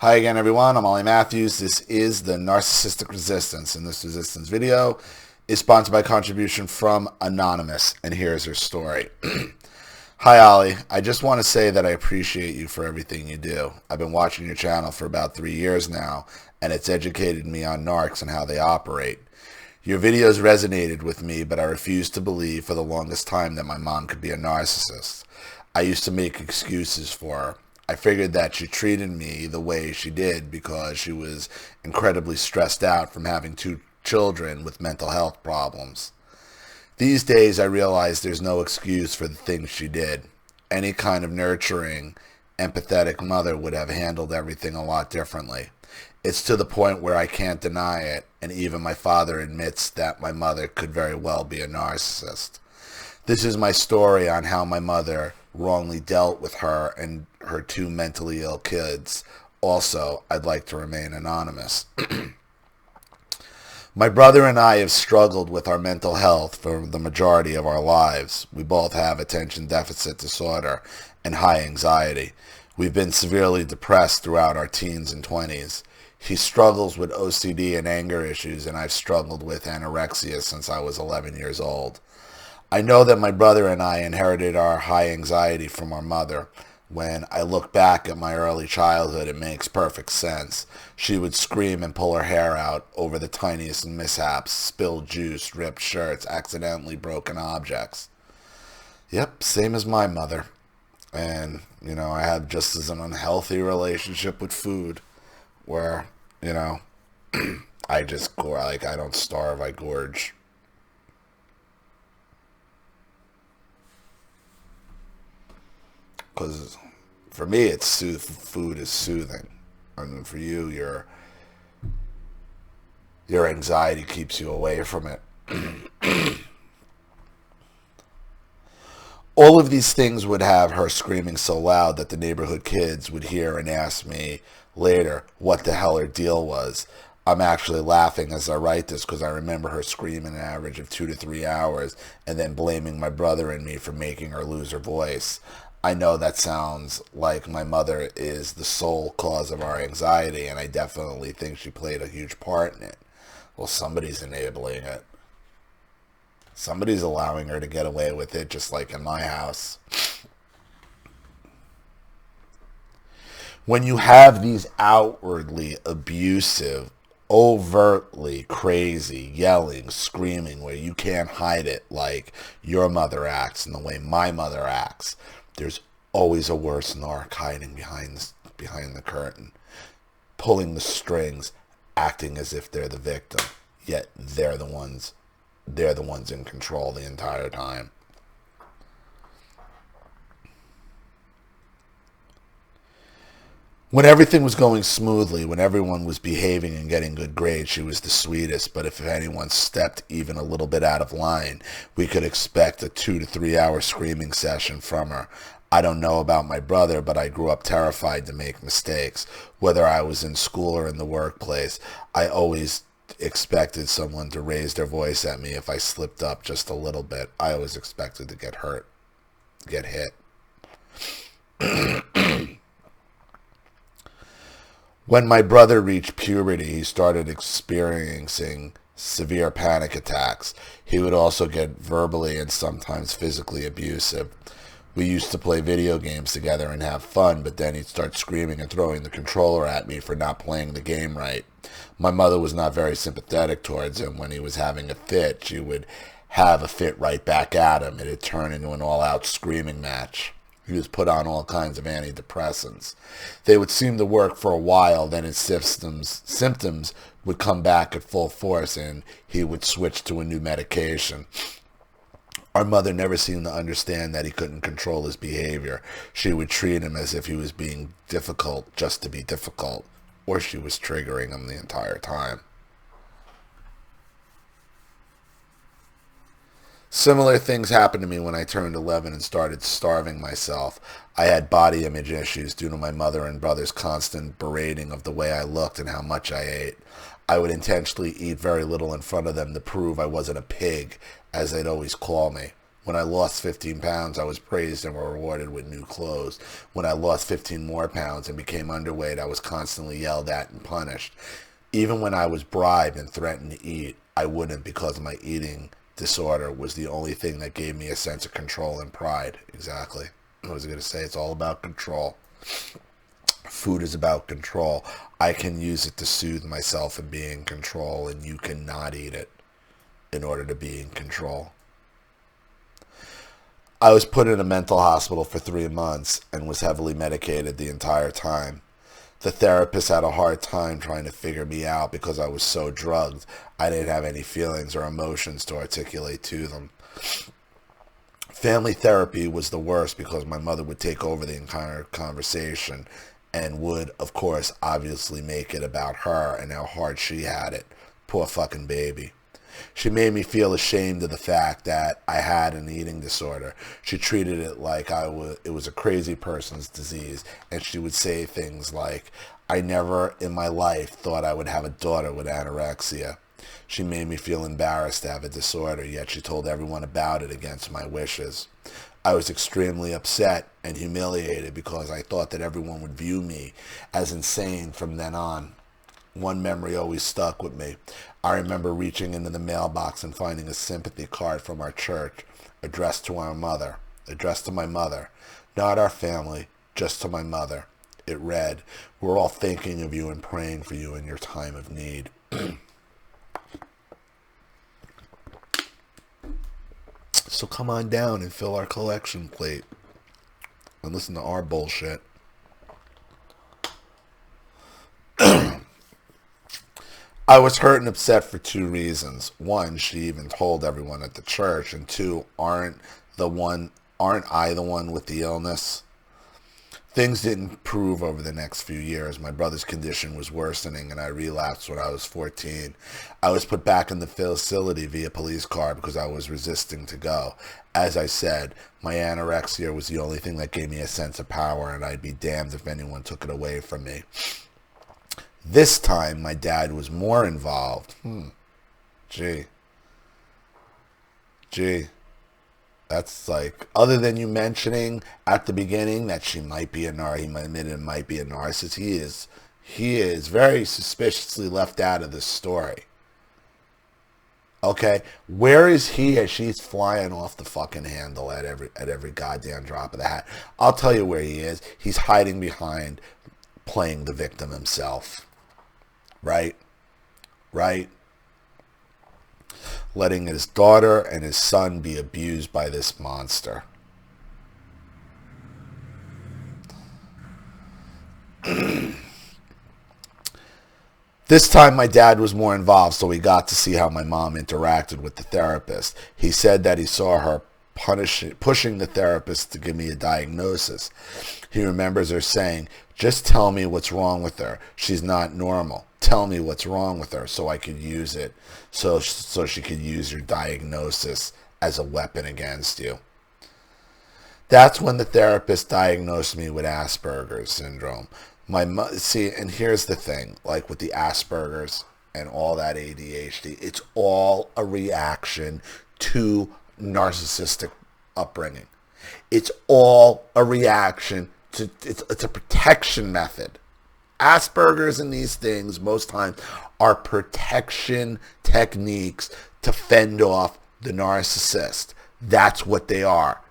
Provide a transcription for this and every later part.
Hi again, everyone. I'm Ollie Matthews. This is the Narcissistic Resistance, and this resistance video is sponsored by contribution from Anonymous, and here's her story. Hi, Ollie. I just want to say that I appreciate you for everything you do. I've been watching your channel for about 3 years now, and it's educated me on narcs and how they operate. Your videos resonated with me, but I refused to believe for the longest time that my mom could be a narcissist. I used to make excuses for her. I figured that she treated me the way she did because she was incredibly stressed out from having 2 children with mental health problems. These days, I realize there's no excuse for the things she did. Any kind of nurturing, empathetic mother would have handled everything a lot differently. It's to the point where I can't deny it, and even my father admits that my mother could very well be a narcissist. This is my story on how my mother wrongly dealt with her and her 2 mentally ill kids. Also, I'd like to remain anonymous. My brother and I have struggled with our mental health for the majority of our lives. We both have attention deficit disorder and high anxiety. We've been severely depressed throughout our teens and 20s. He struggles with OCD and anger issues, and I've struggled with anorexia since I was 11 years old. I know that my brother and I inherited our high anxiety from our mother. When I look back at my early childhood, it makes perfect sense. She would scream and pull her hair out over the tiniest mishaps, spilled juice, ripped shirts, accidentally broken objects. Yep, same as my mother. And, I have just as an unhealthy relationship with food where, I just I don't starve, I gorge. Because for me, food is soothing. And for you, your anxiety keeps you away from it. All of these things would have her screaming so loud that the neighborhood kids would hear and ask me later what the hell her deal was. I'm actually laughing as I write this because I remember her screaming an average of 2 to 3 hours and then blaming my brother and me for making her lose her voice. I know that sounds like my mother is the sole cause of our anxiety, and I definitely think she played a huge part in it. Well, somebody's enabling it. Somebody's allowing her to get away with it, just like in my house. When you have these outwardly abusive, overtly crazy, yelling, screaming, where you can't hide it like your mother acts and the way my mother acts, there's always a worse narc hiding behind the curtain, pulling the strings, acting as if they're the victim, yet they're the ones in control the entire time. When everything was going smoothly, when everyone was behaving and getting good grades, she was the sweetest. But if anyone stepped even a little bit out of line, we could expect a 2 to 3 hour screaming session from her. I don't know about my brother, but I grew up terrified to make mistakes. Whether I was in school or in the workplace, I always expected someone to raise their voice at me if I slipped up just a little bit. I always expected to get hurt, get hit. When my brother reached puberty, he started experiencing severe panic attacks. He would also get verbally and sometimes physically abusive. We used to play video games together and have fun, but then he'd start screaming and throwing the controller at me for not playing the game right. My mother was not very sympathetic towards him. When he was having a fit, she would have a fit right back at him. It had turned into an all-out screaming match. He was put on all kinds of antidepressants. They would seem to work for a while, then his symptoms would come back at full force and he would switch to a new medication. Our mother never seemed to understand that he couldn't control his behavior. She would treat him as if he was being difficult just to be difficult, or she was triggering him the entire time. Similar things happened to me when I turned 11 and started starving myself. I had body image issues due to my mother and brother's constant berating of the way I looked and how much I ate. I would intentionally eat very little in front of them to prove I wasn't a pig, as they'd always call me. When I lost 15 pounds, I was praised and rewarded with new clothes. When I lost 15 more pounds and became underweight, I was constantly yelled at and punished. Even when I was bribed and threatened to eat, I wouldn't, because my eating disorder was the only thing that gave me a sense of control and pride. Exactly. I was going to say, it's all about control. Food is about control. I can use it to soothe myself and be in control, and you cannot eat it in order to be in control. I was put in a mental hospital for 3 months and was heavily medicated the entire time. The therapist had a hard time trying to figure me out because I was so drugged. I didn't have any feelings or emotions to articulate to them. Family therapy was the worst because my mother would take over the entire conversation and would, of course, obviously make it about her and how hard she had it. Poor fucking baby. She made me feel ashamed of the fact that I had an eating disorder. She treated it like it was a crazy person's disease, and she would say things like, I never in my life thought I would have a daughter with anorexia. She made me feel embarrassed to have a disorder, yet she told everyone about it against my wishes. I was extremely upset and humiliated because I thought that everyone would view me as insane from then on. One memory always stuck with me. I remember reaching into the mailbox and finding a sympathy card from our church addressed to my mother, not our family, just to my mother. It read, we're all thinking of you and praying for you in your time of need. So come on down and fill our collection plate and listen to our bullshit. I was hurt and upset for 2 reasons. 1, she even told everyone at the church, and 2, aren't I the one with the illness? Things didn't improve over the next few years. My brother's condition was worsening, and I relapsed when I was 14. I was put back in the facility via police car because I was resisting to go. As I said, my anorexia was the only thing that gave me a sense of power, and I'd be damned if anyone took it away from me. This time, my dad was more involved. Gee. That's like, other than you mentioning at the beginning that she might be he might be a narcissist, he is very suspiciously left out of this story. Okay, where is he as she's flying off the fucking handle at every goddamn drop of the hat? I'll tell you where he is. He's hiding behind playing the victim himself. Right? Letting his daughter and his son be abused by this monster. This time my dad was more involved, so we got to see how my mom interacted with the therapist. He said that he saw her pushing the therapist to give me a diagnosis. He remembers her saying, just tell me what's wrong with her. She's not normal. Tell me what's wrong with her so I could use it, so she could use your diagnosis as a weapon against you. That's when the therapist diagnosed me with Asperger's syndrome. See, and here's the thing, like with the Asperger's and all that ADHD, it's all a reaction to narcissistic upbringing. It's all a reaction to, it's a protection method. Asperger's and these things most times are protection techniques to fend off the narcissist. That's what they are.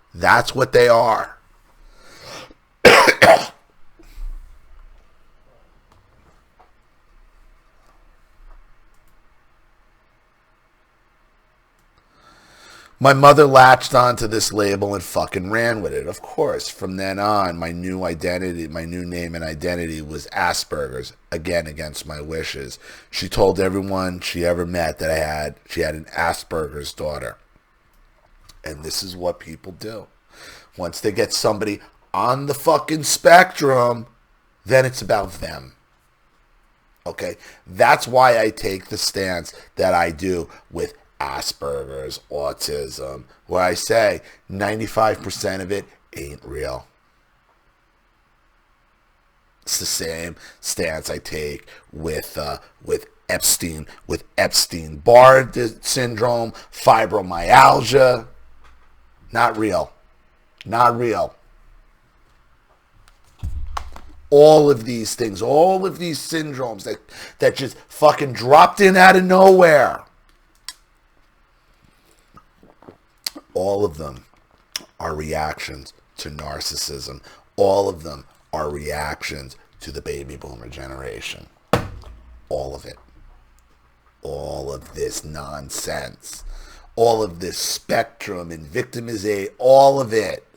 My mother latched onto this label and fucking ran with it. Of course, from then on, my new name and identity was Asperger's, again against my wishes. She told everyone she ever met that she had an Asperger's daughter. And this is what people do. Once they get somebody on the fucking spectrum, then it's about them. Okay? That's why I take the stance that I do with Asperger's, autism, where I say 95% of it ain't real. It's the same stance I take with Epstein-Barr syndrome, fibromyalgia. Not real. Not real. All of these things, all of these syndromes that just fucking dropped in out of nowhere. All of them are reactions to narcissism. All of them are reactions to the baby boomer generation. All of it. All of this nonsense. All of this spectrum and victimization. All of it.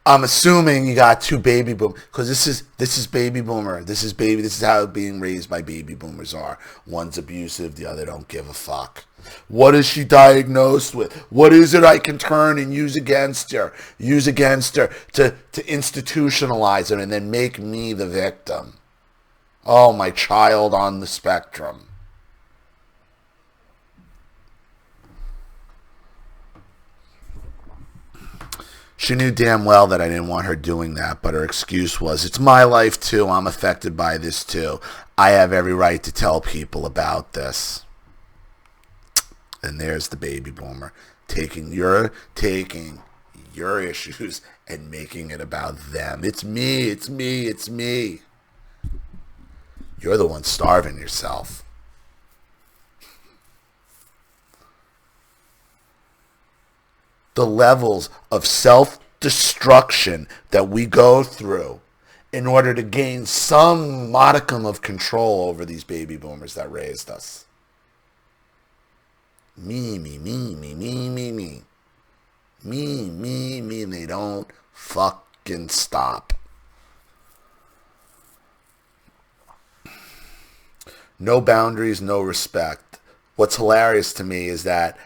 I'm assuming you got two baby boomers, because this is baby boomer. This is how being raised by baby boomers are. One's abusive, the other don't give a fuck. What is she diagnosed with? What is it I can turn and use against her? Use against her to institutionalize her and then make me the victim. Oh, my child on the spectrum. She knew damn well that I didn't want her doing that, but her excuse was, it's my life too, I'm affected by this too. I have every right to tell people about this. And there's the baby boomer, taking your issues and making it about them. It's me, it's me, it's me. You're the one starving yourself. The levels of self-destruction that we go through in order to gain some modicum of control over these baby boomers that raised us. Me, me, me, me, me, me, me. Me, me, me, and they don't fucking stop. No boundaries, no respect. What's hilarious to me is that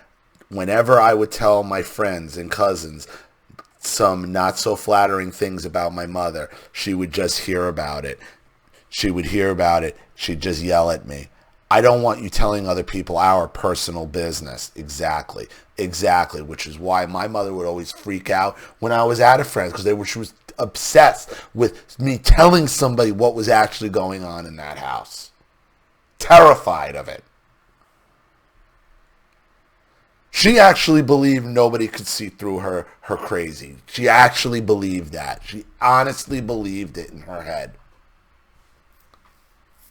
whenever I would tell my friends and cousins some not so flattering things about my mother, she would just hear about it. She would hear about it. She'd just yell at me. I don't want you telling other people our personal business. Exactly. Exactly. Which is why my mother would always freak out when I was at a friend's, because she was obsessed with me telling somebody what was actually going on in that house. Terrified of it. She actually believed nobody could see through her crazy. She actually believed that. She honestly believed it in her head.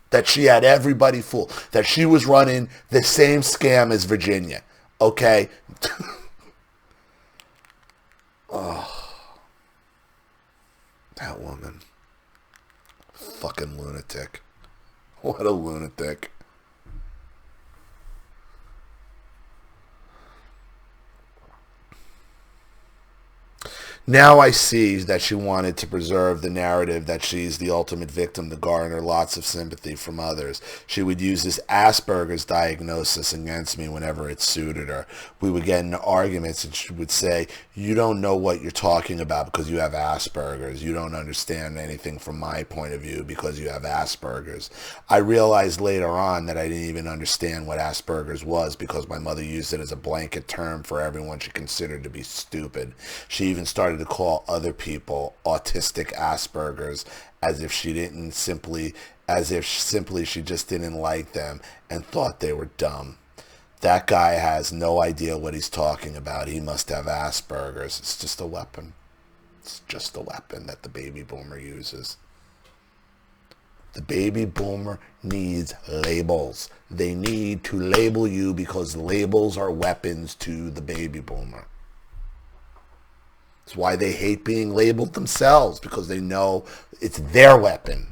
That she had everybody fooled. That she was running the same scam as Virginia. Okay? Oh. That woman. Fucking lunatic. What a lunatic. Now I see that she wanted to preserve the narrative that she's the ultimate victim to garner lots of sympathy from others. She would use this Asperger's diagnosis against me whenever it suited her. We would get into arguments and she would say, you don't know what you're talking about because you have Asperger's. You don't understand anything from my point of view because you have Asperger's. I realized later on that I didn't even understand what Asperger's was because my mother used it as a blanket term for everyone she considered to be stupid. She even started to call other people autistic Asperger's as if she just didn't like them and thought they were dumb. That guy has no idea what he's talking about. He must have Asperger's. It's just a weapon. It's just a weapon that the baby boomer uses. The baby boomer needs labels. They need to label you because labels are weapons to the baby boomer. It's why they hate being labeled themselves, because they know it's their weapon.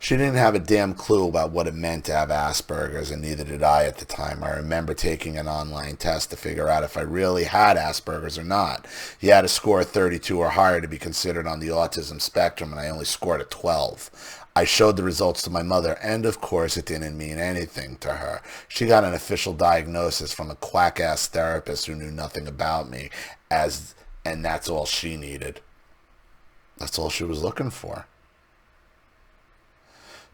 She didn't have a damn clue about what it meant to have Asperger's, and neither did I at the time. I remember taking an online test to figure out if I really had Asperger's or not. You had to score a 32 or higher to be considered on the autism spectrum, and I only scored a 12. I showed the results to my mother, and of course it didn't mean anything to her. She got an official diagnosis from a quack-ass therapist who knew nothing about me, and that's all she needed. That's all she was looking for.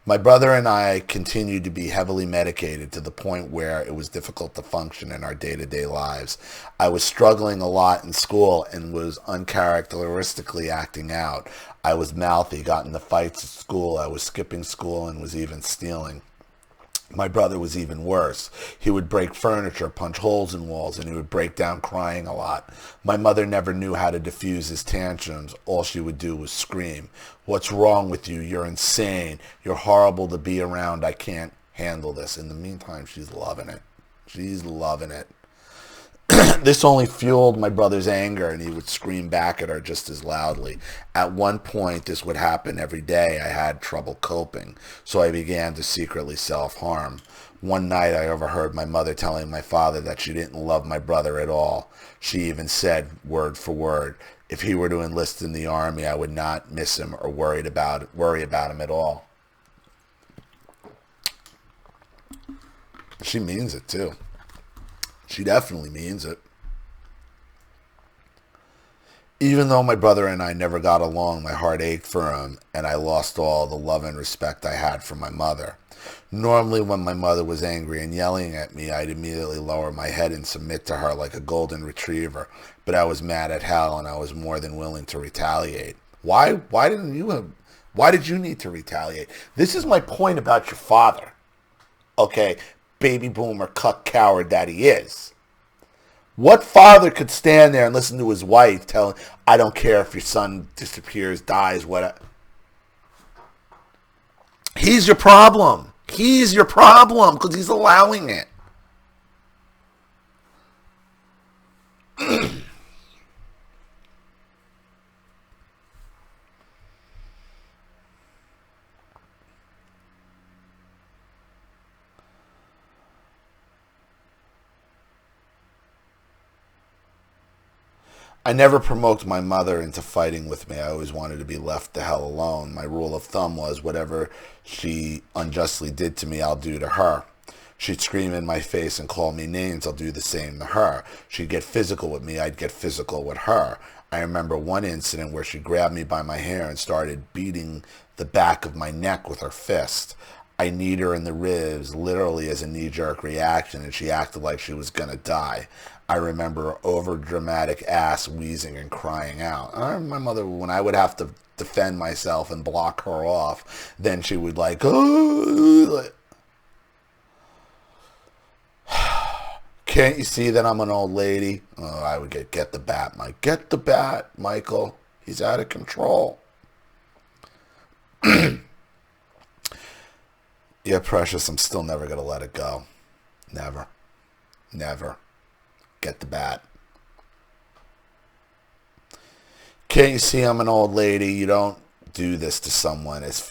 My brother and I continued to be heavily medicated to the point where it was difficult to function in our day-to-day lives. I was struggling a lot in school and was uncharacteristically acting out. I was mouthy, got into fights at school. I was skipping school and was even stealing. My brother was even worse. He would break furniture, punch holes in walls, and he would break down crying a lot. My mother never knew how to diffuse his tantrums. All she would do was scream, "What's wrong with you? You're insane. You're horrible to be around. I can't handle this." In the meantime, she's loving it. She's loving it. This only fueled my brother's anger, and he would scream back at her just as loudly. At one point, this would happen every day. I had trouble coping, so I began to secretly self-harm. One night, I overheard my mother telling my father that she didn't love my brother at all. She even said, word for word, if he were to enlist in the army, I would not miss him or worry about him at all. She means it, too. She definitely means it. Even though my brother and I never got along, my heart ached for him, and I lost all the love and respect I had for my mother. Normally, when my mother was angry and yelling at me, I'd immediately lower my head and submit to her like a golden retriever. But I was mad at hell, and I was more than willing to retaliate. Why did you need to retaliate? This is my point about your father. Okay? Baby boomer, cuck, coward that he is. What father could stand there and listen to his wife telling, I don't care if your son disappears, dies, whatever. He's your problem. He's your problem because he's allowing it. I never provoked my mother into fighting with me. I always wanted to be left the hell alone. My rule of thumb was whatever she unjustly did to me, I'll do to her. She'd scream in my face and call me names. I'll do the same to her. She'd get physical with me. I'd get physical with her. I remember one incident where she grabbed me by my hair and started beating the back of my neck with her fist. I kneed her in the ribs, literally as a knee-jerk reaction, and she acted like she was going to die. I remember her over-dramatic ass wheezing and crying out. My mother, when I would have to defend myself and block her off, then she would like, oh, can't you see that I'm an old lady? Oh, I would get the bat, Mike. Get the bat, Michael. He's out of control. Yeah, precious, I'm still never going to let it go. Never. Never. Get the bat. Can't you see I'm an old lady? You don't do this to someone as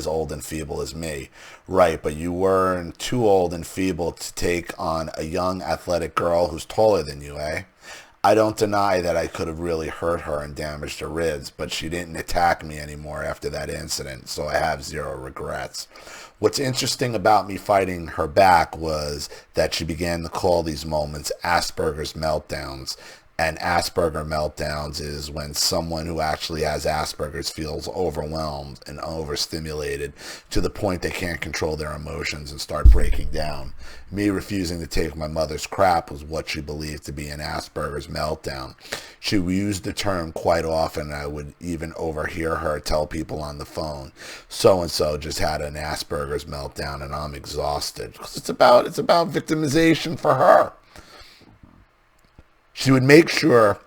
old and feeble as me. Right, but you weren't too old and feeble to take on a young athletic girl who's taller than you, eh? I don't deny that I could have really hurt her and damaged her ribs, but she didn't attack me anymore after that incident, so I have zero regrets. What's interesting about me fighting her back was that she began to call these moments Asperger's meltdowns. And Asperger meltdowns is when someone who actually has Asperger's feels overwhelmed and overstimulated to the point they can't control their emotions and start breaking down. Me refusing to take my mother's crap was what she believed to be an Asperger's meltdown. She used the term quite often. I would even overhear her tell people on the phone, so-and-so just had an Asperger's meltdown and I'm exhausted. Because it's about victimization for her. She would make sure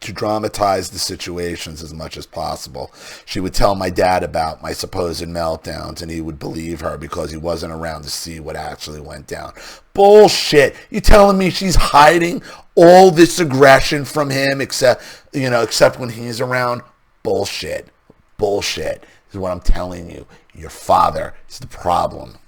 to dramatize the situations as much as possible. She would tell my dad about my supposed meltdowns, and he would believe her because he wasn't around to see what actually went down. Bullshit. You telling me she's hiding all this aggression from him except when he's around? Bullshit. Bullshit. This is what I'm telling you. Your father is the problem.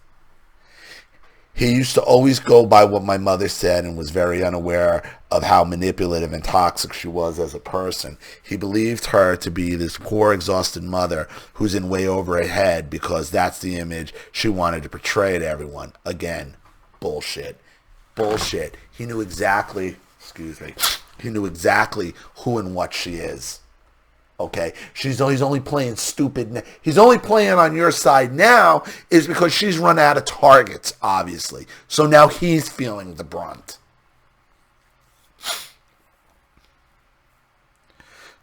He used to always go by what my mother said and was very unaware of how manipulative and toxic she was as a person. He believed her to be this poor, exhausted mother who's in way over her head because that's the image she wanted to portray to everyone. Again, bullshit. Bullshit. He knew exactly who and what she is. Okay, he's only playing stupid. He's only playing on your side now is because she's run out of targets, obviously. So now he's feeling the brunt.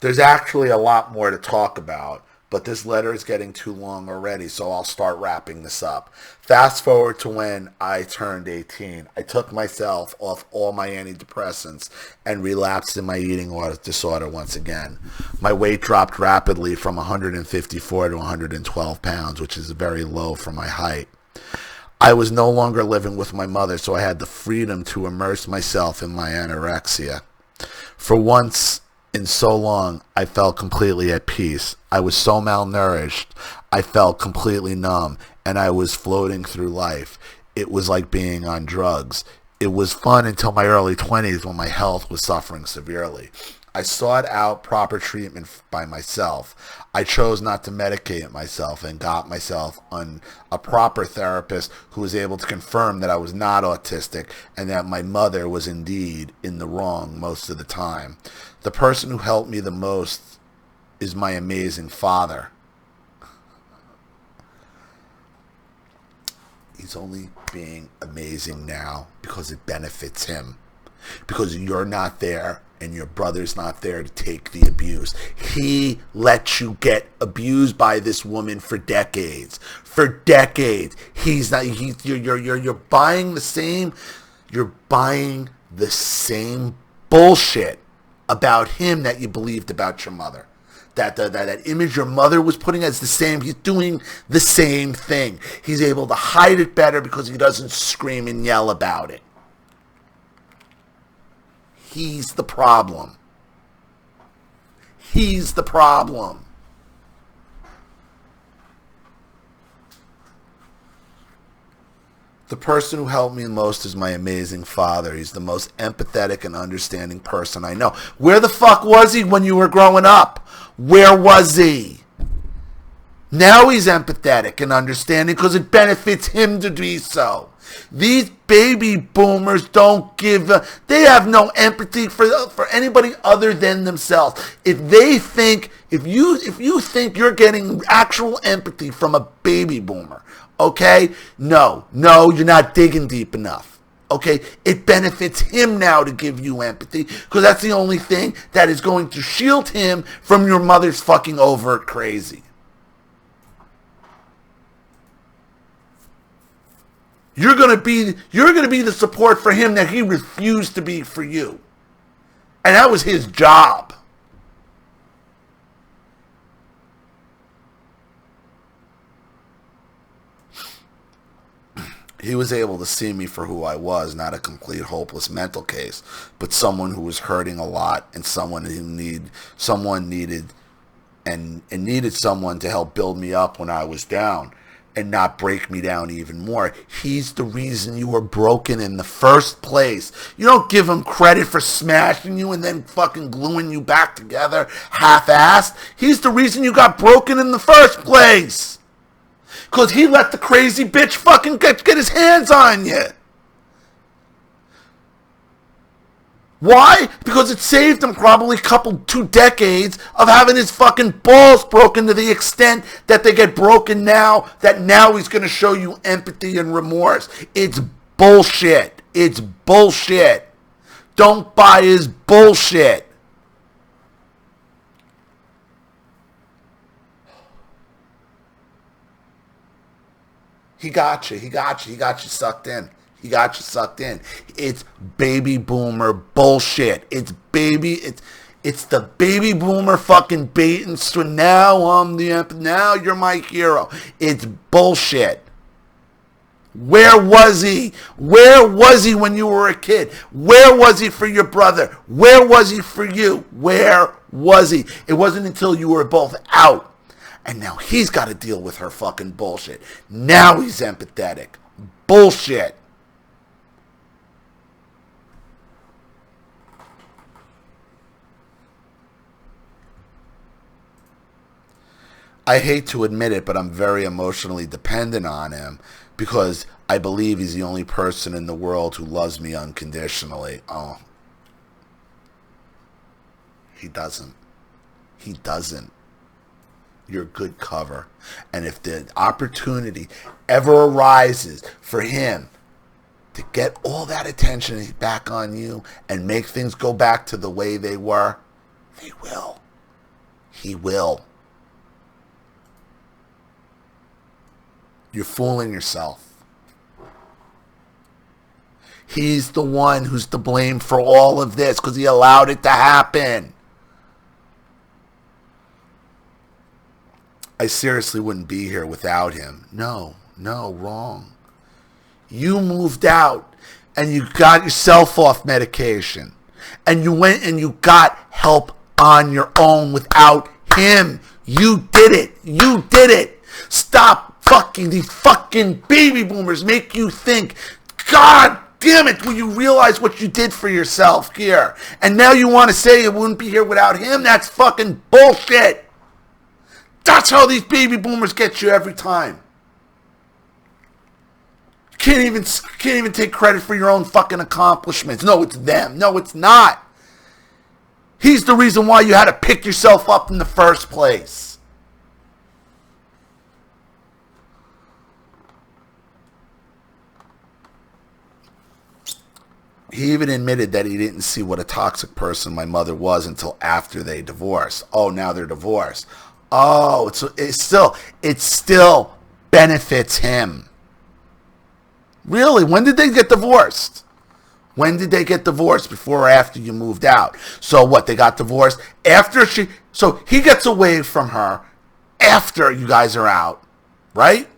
There's actually a lot more to talk about, but this letter is getting too long already, so I'll start wrapping this up. Fast forward to when I turned 18. I took myself off all my antidepressants and relapsed in my eating disorder once again. My weight dropped rapidly from 154 to 112 pounds, which is very low for my height. I was no longer living with my mother, so I had the freedom to immerse myself in my anorexia. For once in so long, I felt completely at peace. I was so malnourished, I felt completely numb, and I was floating through life. It was like being on drugs. It was fun until my early 20s when my health was suffering severely. I sought out proper treatment by myself. I chose not to medicate myself and got myself on a proper therapist who was able to confirm that I was not autistic and that my mother was indeed in the wrong most of the time. The person who helped me the most is my amazing father. He's only being amazing now because it benefits him. Because you're not there and your brother's not there to take the abuse. He let you get abused by this woman for decades. For decades. You're buying the same bullshit about him that you believed about your mother. That image your mother was putting as the same. He's doing the same thing. He's able to hide it better because he doesn't scream and yell about it. He's the problem. He's the problem. The person who helped me the most is my amazing father. He's the most empathetic and understanding person I know. Where the fuck was he when you were growing up? Where was he? Now he's empathetic and understanding because it benefits him to be so. These baby boomers don't give they have no empathy for anybody other than themselves. If you think you're getting actual empathy from a baby boomer, okay? No, you're not digging deep enough. Okay? It benefits him now to give you empathy because that's the only thing that is going to shield him from your mother's fucking overt crazy. You're gonna be the support for him that he refused to be for you. And that was his job. He was able to see me for who I was, not a complete hopeless mental case, but someone who was hurting a lot and someone who needed someone to help build me up when I was down. And not break me down even more. He's the reason you were broken in the first place. You don't give him credit for smashing you and then fucking gluing you back together half-assed. He's the reason you got broken in the first place. Because he let the crazy bitch fucking get his hands on you. Why? Because it saved him probably 2 decades of having his fucking balls broken to the extent that they get broken now, that now he's going to show you empathy and remorse. It's bullshit. It's bullshit. Don't buy his bullshit. He got you sucked in. He got you sucked in. It's baby boomer bullshit. It's the baby boomer fucking bait and switch. Now you're my hero. It's bullshit. Where was he? Where was he when you were a kid? Where was he for your brother? Where was he for you? Where was he? It wasn't until you were both out. And now he's got to deal with her fucking bullshit. Now he's empathetic. Bullshit. I hate to admit it, but I'm very emotionally dependent on him because I believe he's the only person in the world who loves me unconditionally. Oh, he doesn't. He doesn't. You're good cover. And if the opportunity ever arises for him to get all that attention back on you and make things go back to the way they were, they will. He will. You're fooling yourself. He's the one who's to blame for all of this because he allowed it to happen. I seriously wouldn't be here without him. No, wrong. You moved out and you got yourself off medication and you went and you got help on your own without him. You did it. You did it. Stop fucking these fucking baby boomers make you think, God damn it, will you realize what you did for yourself here? And now you want to say you wouldn't be here without him? That's fucking bullshit. That's how these baby boomers get you every time. Can't even take credit for your own fucking accomplishments. No, it's them. No, it's not. He's the reason why you had to pick yourself up in the first place. He even admitted that he didn't see what a toxic person my mother was until after they divorced. Oh, now they're divorced. Oh, it still benefits him. Really? When did they get divorced? When did they get divorced? Before or after you moved out? So what? They got divorced after so he gets away from her after you guys are out. Right?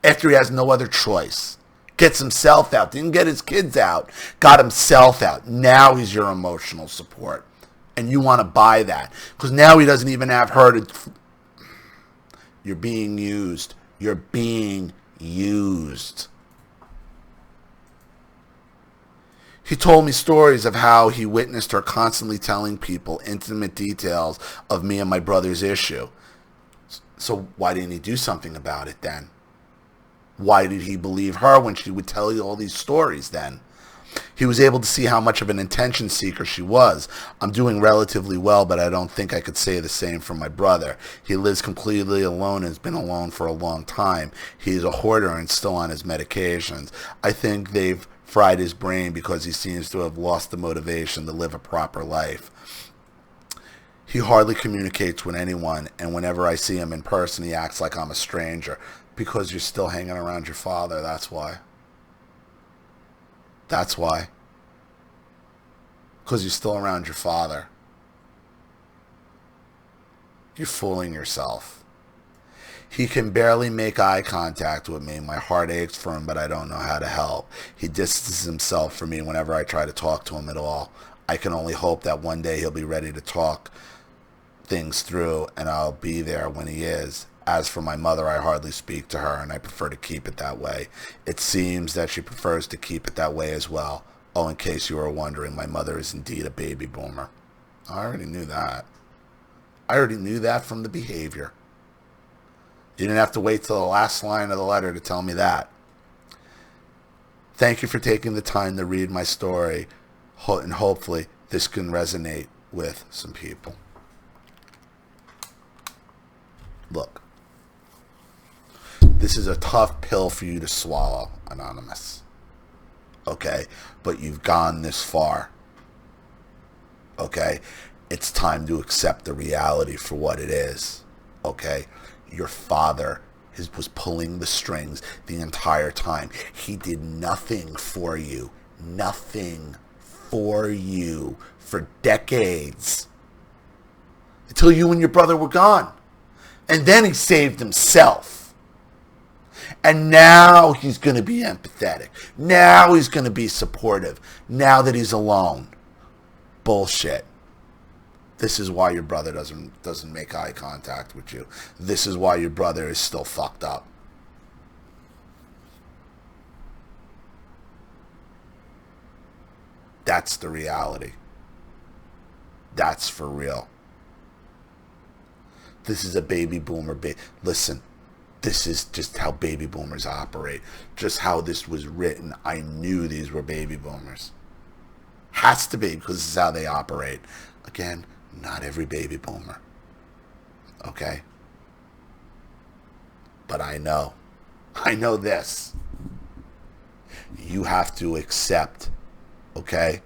After he has no other choice. Gets himself out. Didn't get his kids out. Got himself out. Now he's your emotional support. And you want to buy that. Because now he doesn't even have her to... You're being used. You're being used. He told me stories of how he witnessed her constantly telling people intimate details of me and my brother's issue. So why didn't he do something about it then? Why did he believe her when she would tell you all these stories then? He was able to see how much of an attention seeker she was. I'm doing relatively well, but I don't think I could say the same for my brother. He lives completely alone and has been alone for a long time. He's a hoarder and still on his medications. I think they've fried his brain because he seems to have lost the motivation to live a proper life. He hardly communicates with anyone, and whenever I see him in person, he acts like I'm a stranger. Because you're still hanging around your father, that's why. That's why. Because you're still around your father. You're fooling yourself. He can barely make eye contact with me. My heart aches for him, but I don't know how to help. He distances himself from me whenever I try to talk to him at all. I can only hope that one day he'll be ready to talk things through, and I'll be there when he is. As for my mother, I hardly speak to her, and I prefer to keep it that way. It seems that she prefers to keep it that way as well. Oh, in case you were wondering, my mother is indeed a baby boomer. I already knew that. I already knew that from the behavior. You didn't have to wait till the last line of the letter to tell me that. Thank you for taking the time to read my story, and hopefully this can resonate with some people. Look. This is a tough pill for you to swallow, Anonymous. Okay? But you've gone this far. Okay? It's time to accept the reality for what it is. Okay? Your father was pulling the strings the entire time. He did nothing for you. Nothing for you for decades. Until you and your brother were gone. And then he saved himself. And now he's going to be empathetic. Now he's going to be supportive. Now that he's alone. Bullshit. This is why your brother doesn't make eye contact with you. This is why your brother is still fucked up. That's the reality. That's for real. This is a baby boomer. Listen. This is just how baby boomers operate. Just how this was written. I knew these were baby boomers. Has to be, because this is how they operate. Again, not every baby boomer. Okay? But I know this. You have to accept, okay?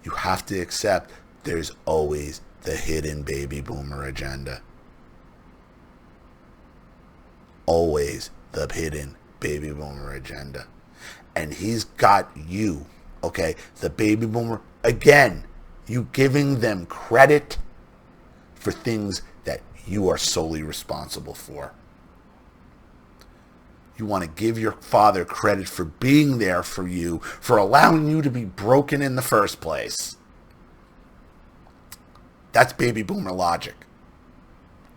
You have to accept there's always the hidden baby boomer agenda. Always the hidden baby boomer agenda. And he's got you, okay? The baby boomer, again, you giving them credit for things that you are solely responsible for. You want to give your father credit for being there for you, for allowing you to be broken in the first place. That's baby boomer logic.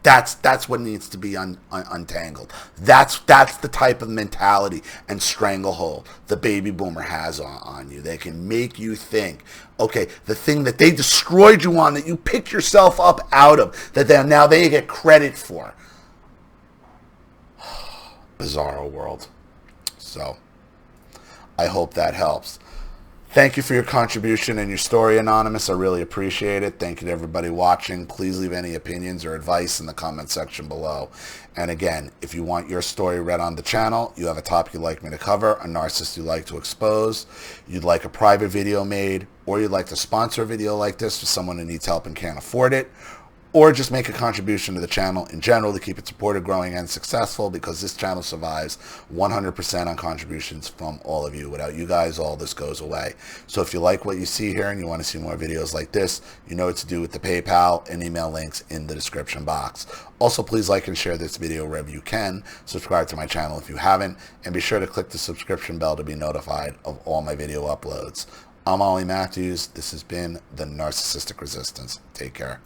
That's what needs to be untangled. That's the type of mentality and stranglehold the baby boomer has on you. They can make you think, okay, the thing that they destroyed you on, that you picked yourself up out of, that now they get credit for. Bizarro world. So, I hope that helps. Thank you for your contribution and your story, Anonymous. I really appreciate it. Thank you to everybody watching. Please leave any opinions or advice in the comment section below. And again, if you want your story read on the channel, you have a topic you'd like me to cover, a narcissist you'd like to expose, you'd like a private video made, or you'd like to sponsor a video like this for someone who needs help and can't afford it, or just make a contribution to the channel in general to keep it supported, growing, and successful, because this channel survives 100% on contributions from all of you. Without you guys, all this goes away. So if you like what you see here and you want to see more videos like this, you know what to do with the PayPal and email links in the description box. Also, please like and share this video wherever you can. Subscribe to my channel if you haven't, and be sure to click the subscription bell to be notified of all my video uploads. I'm Ollie Matthews. This has been the Narcissistic Resistance. Take care.